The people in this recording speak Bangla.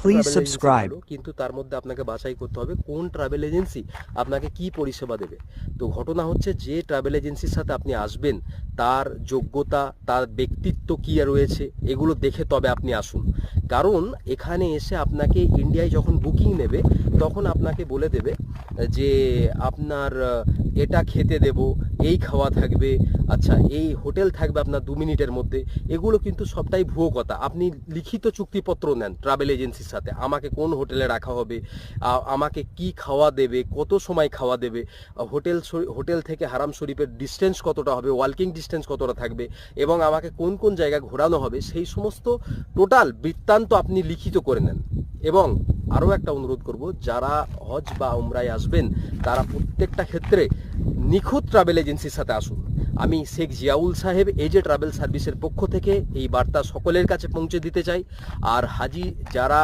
Please travel agency subscribe. ভালো, কিন্তু তার মধ্যে আপনাকে বাছাই করতে হবে কোন ট্রাভেল এজেন্সি আপনাকে কি পরিষেবা দেবে। তো ঘটনা হচ্ছে যে ট্রাভেল এজেন্সির সাথে আপনি আসবেন তার যোগ্যতা, তার ব্যক্তিত্ব কী রয়েছে, এগুলো দেখে তবে আপনি আসুন। কারণ এখানে এসে আপনাকে ইন্ডিয়ায় যখন বুকিং নেবে তখন আপনাকে বলে দেবে যে আপনার এটা খেতে দেব, এই খাওয়া থাকবে, আচ্ছা এই হোটেল থাকবে আপনার 2 মিনিটের মধ্যে। এগুলো কিন্তু সবটাই ভুয়ো কথা। আপনি লিখিত চুক্তিপত্র নেন ট্রাভেল এজেন্সির সাথে, আমাকে কোন হোটেলে রাখা হবে, আমাকে কি খাওয়া দেবে, কত সময় খাওয়া দেবে, হোটেল থেকে হারাম শরীফের ডিস্টেন্স কতটা হবে, ওয়াকিং ডিস্টেন্স কতটা থাকবে, এবং আমাকে কোন কোন জায়গা ঘোরানো হবে, সেই সমস্ত টোটাল বৃত্তান্ত আপনি লিখিত করে নেন। এবং আরও একটা অনুরোধ করব, যারা হজ বা উমরায় আসবেন তারা প্রত্যেকটা ক্ষেত্রে নিখুঁত ট্রাভেল এজেন্সির সাথে আসুন। আমি শেখ জিয়াউল সাহেব এজে ট্রাভেল সার্ভিসের পক্ষ থেকে এই বার্তা সকলের কাছে পৌঁছে দিতে চাই। আর হাজি যারা